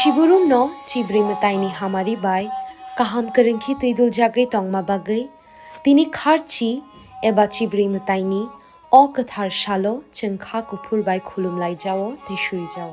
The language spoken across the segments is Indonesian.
Siburum no cibri mataini hamari bai kaham kerengki tidul jagai tongma bagai tini kharchi eba cibri mataini o kathar shalo chengkha kupur bai khulum lai jao te shui jao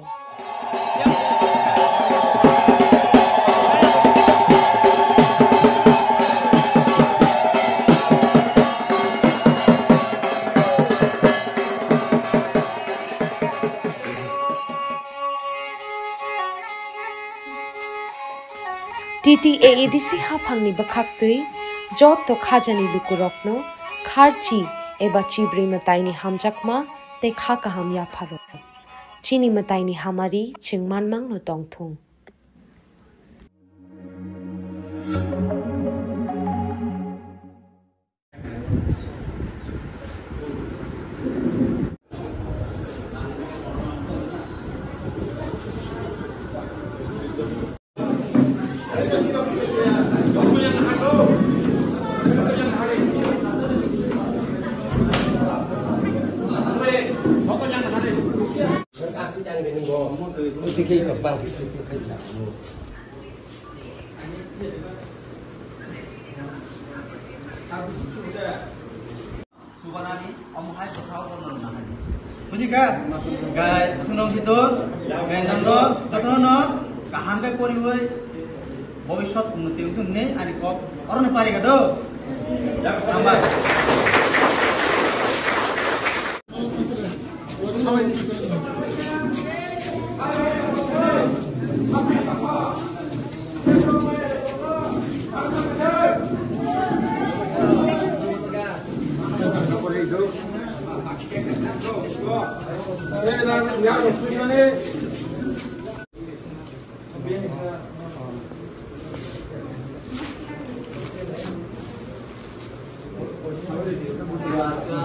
TTAADC hapangni bakhaktui jotto khajani lukurokno kharchi eba chibri mataini hamjakma te kha kaham ya pharo chini mataini hamari chingmanmang no tongthung Subanani omuhai kothau kono nahani bujika gai sunong hitur gai nangro jotono kaham gai poribai bhobishot unnoti untunne ani kop orone pari gado ambai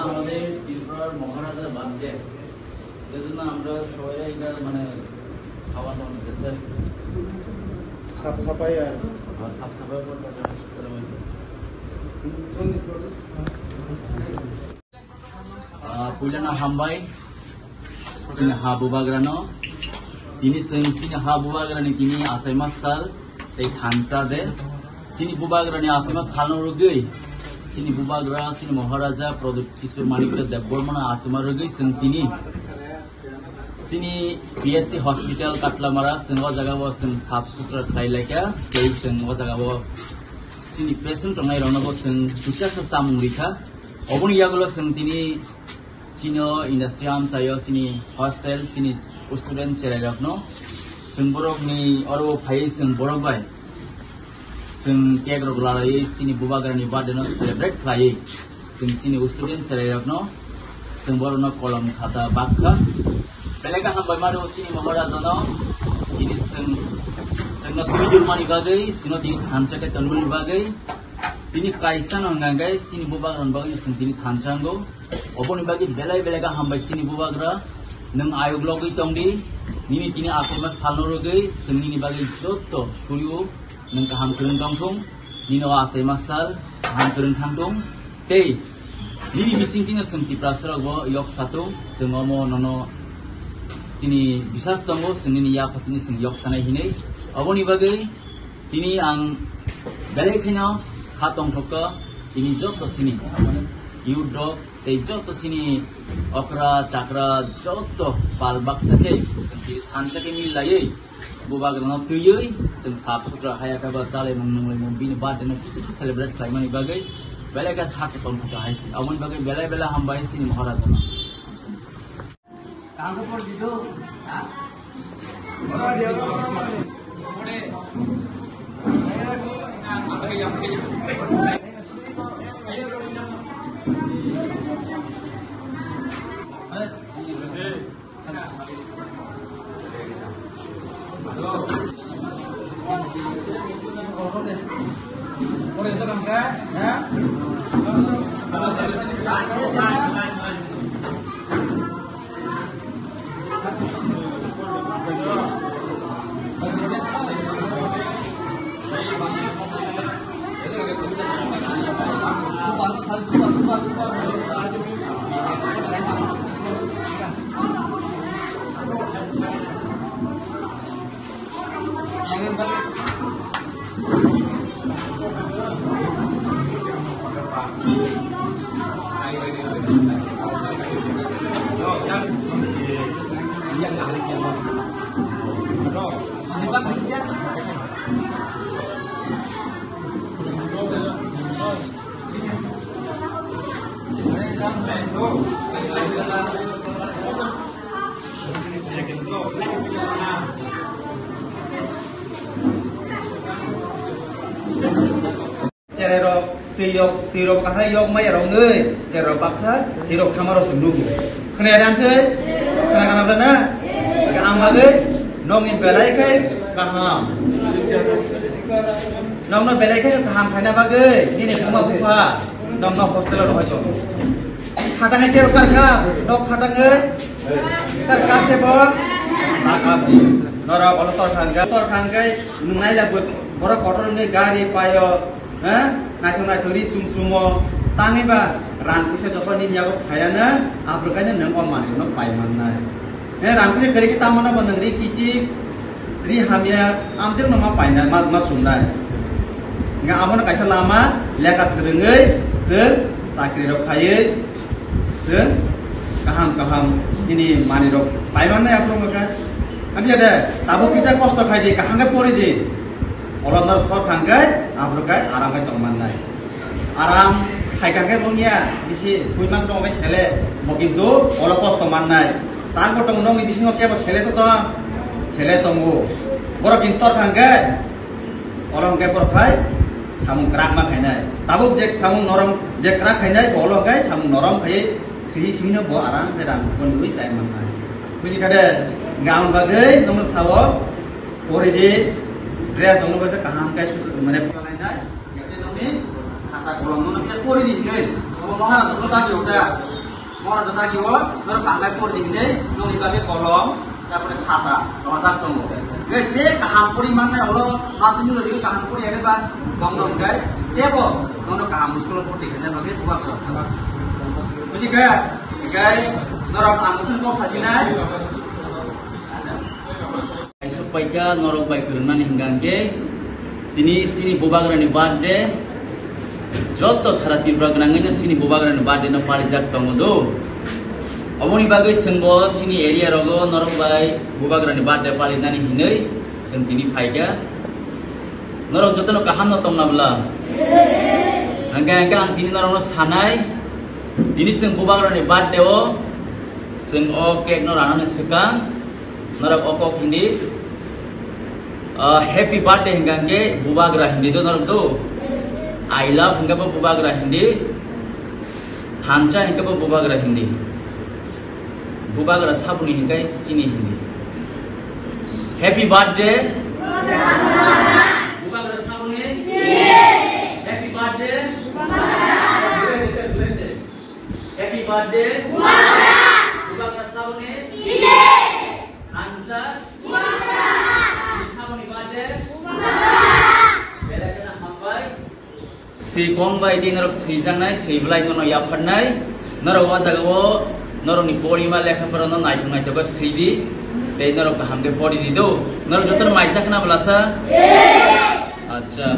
আমাদের ত্রিপুরার মহারাজার বাড়িতে সেজন্য আমরা সবাই এটা মানে খাওয়ানো হচ্ছে সাফ সাফাই করতে Pulana hambai sini habu bagrano ini sini habu bagrani kini asai masal tei khansa de sini bubagrani asai masal rugai sini bubagra sini maharaja produk kisur manikra debormana asma rugai sini sini PSC hospital katlamara senwa jaga bo sen saf sutra khailaka tei senwa jaga bo sini patient tongai rono bo sen tucha sa mungrika oboni yagulo sen tini sino industriam sayo sini hostel sini student cherakno sing borok ni oro phai sing borok bai sing kek rok lalai sini bubagrani badeno celebrate khlai sini student cherakno sing borno kolom khata bakha belega hambai maru sini maharajano ini sing na tujul mani bagai sino di hanchake tanul bagai ini kaisan ongangai sini bubagran bagai sing tini thansango oboni bagi belai belega hambai sini bubagra nang ayog logi tongdi nini tini asema salorogai sini bagi jotto suryu nang kaham kurung tongthong nino asema sal kaham kurung thangdong tei nini bising tini semti prasrok bo yok satu semomo nono sini bisas tongo sini ya patini sing yok sanai hinei oboni bagi tini ang belai khina khatong thokka tini jotto sini Yudok tei jotto sini okra chakra jotto palbak sake hansake milai bubagrano tuyoi sing sap sutra hayaka ba sale mung bin bad ne celebrate klaimani bagai belega hak ton thaka hai amon bagai belai bela hambai sini maharajana kang por dido ha ora dia Cererok tirok kahai yok mai rong ngai cererok paksa tirok kamaro tunduk kenedan teh kenangan apa na ke amage nong ni belai kai kaham nong no belai kai kaham khana bagai ini semua buka nong no hostel ro hojo khatang ai cererok karka nok khatang ai karka tebo akap di nora olo tor khanggai nungai labut bora kotor ngai gari payo naithori sumsumo tamiba rangkuse jokon ni jago khayana abrukanya nang omane no paimannai rangkuse kari kita mana banangri kisi ri hamia amtir no ma paina ma sumnai nga amona kaisa lama leka serengai se sakri ro khaye se kaham ini mani ro paimannai aprung maka nanti ada tabu kita kosto khai di kahangga pori di olonor kor khanggai abrukai aram kai tongman nai aram khaikan kai bongya bisi huimang dong bai sele mokintu olo pos tongman nai tang ko tong nong bisi ngoke bo sele to sele tongu boro kintor khanggai olong kai por khai samung krak ma khainai tabuk je samung norom je krak khainai olong kai samung norom khai si simino bo aram kai ram kon dui sai man nai buji kade ngaun bagai nomor sawo ori di dress dong bahasa kaham kai mana lain dah jadi noni kata kolom noni kita pori di ni mohon ada satu lagi udah mohon ada satu lagi nor kaham pori di ni noni bagai kolom taପରେ kata rozak tong je kaham pori mana Allah mati ni lagi kaham pori ada ba dong kai tebo nono kaham muskul pori kena bagai buat rasa buji kai nor kaham muskul kok sajina supaya norok baik kerana nih hingga sini bobagrani bade joto sarati bragnangnya sini bobagrani bade na palijak tongodo omoni bagai sengbo sini area rogo norok baik bobagrani bade palinani hinai sentini faiga norok joto no kaham no tong nabla hingga antini norok no sanai dini seng bobagrani bade o seng o kek no ranane sekang norok oko kini happy birthday hingga bubagra hindi do norok do I love hingga bubagra hindi thancha hingga bubagra hindi bubagra sabuni hingga sini hindi happy birthday bubagra sabuni happy birthday happy birthday bubagra sabuni thancha si kongbai di norok sijangnai siblai jono yapannai norok wajagawo norok ni pori ma lekha porono naitungai toka sidi tei norok hamge pori di do norok jotor maijak na blasa acha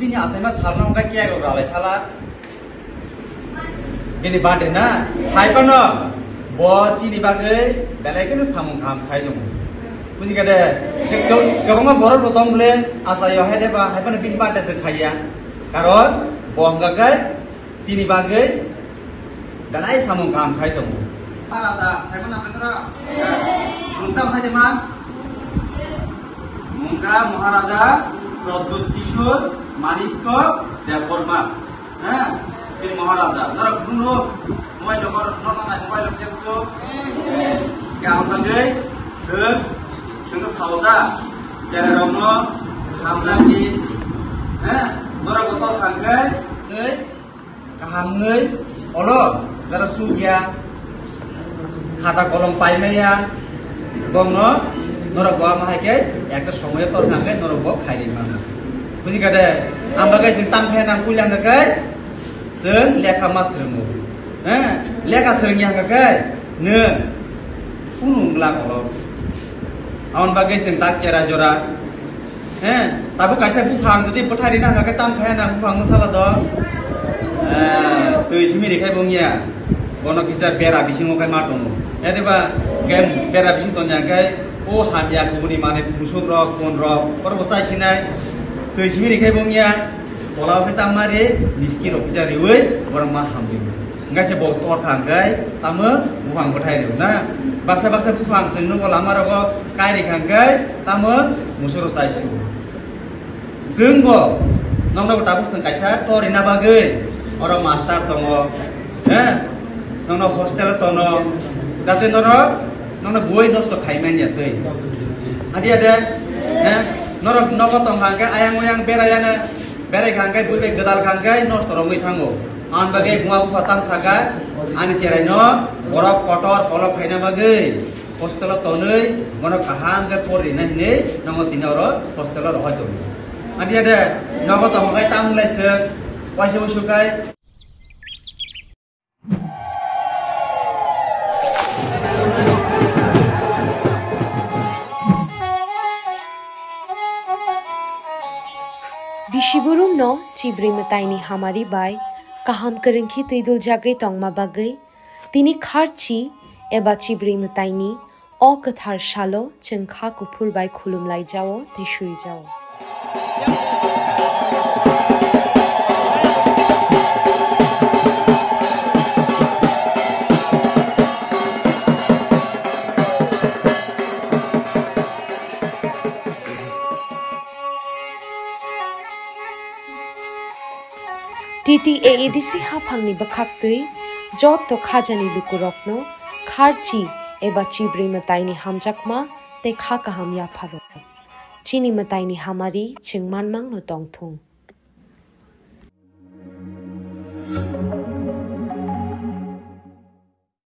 chini asai mas salna ka kya go ralai sala gini bade na hai pano bo chini bagai belai kenu samung kham khai dong buji ka de gabang boror potong blen asai yo hede ba hai pano bin bade se khaya karon bo angga kai chini bagai belai samung kham khai dong ala da sai pano petra mungka sai de ma mungka maharaja Pradyut কিশোর মানিক্য দেববর্মা হ্যাঁ তিনি মহারাজা তারা কোনো মোবাইল নম্বর ননাই মোবাইল কেসো গামবাগে সর সঙ্গে সাউজা জেরারম হামজাকি হ্যাঁ নরা গত খাঙ্গাই এই কাহামৈ অলো যারা সুগিয়া খাতা কলম পাইমাইয়া গঙ্গ নরা গোয়া মাহাইকে একটা সময়ে তোর নামে নরব খাইনি মান বুঝি কাটে আমবাগে जों तामफे नाम कुइलां नगै जों लेखा मास्रमु হ্যাঁ लेखा सोलोंया नगै नो उनुंगला गलो आउन बागे जों ताक चेरा जरा হ্যাঁ ताबु कायसा बुफां जुदि पथारि ना नगै तामफे नाम बुफां मसाला द तै सिमि रेखाय बंगिया गनो किसा बेरा बिसिङो खाय मा दङ एदेबा गेम बेरा बिसिं तन्यागै ओ हामिया गुबुनि माने मुसुक रक कोन रक परबो साइसिनाय तैसिमि रेखाय बंगिया तलाव fe tamari niski rok jari wei borang ma hambi ngase bo tor khanggai tamu buang bothai riu na baksa baksa buang sengno bola marago kairi khanggai tamu musuro saisu sengbo nongna tabu seng kaisa tori na bagai ora master tongo nongna hostel tono jate noro nongna boi nosto khaiman ya tei adi ada norok nogo tong hanggai ayang oyang berayana berai khanggai bulbe gedal khanggai nosto romoi thango an bagai guma patang saga ani cherai no borok kotor kolok khaina bagai hostel tonoi mono kaham ga pori na ne nongo tinoro hostel ro hoito adi ada nogo tong hanggai tamlai se waise usukai Bishiburum no chibri mataini hamari bai kaham kerengki teidul jagai tongma bagai tini kharchi eba chibri mataini o kathar shalo chengkha kupur bai khulum lai jao tishui jao TTAADC hapangni bakhaktai jotto khajani lukurokno kharchi eba chibri mataini hamjakma te kha kaham ya pharo chini mataini hamari chingmanmang no tongthung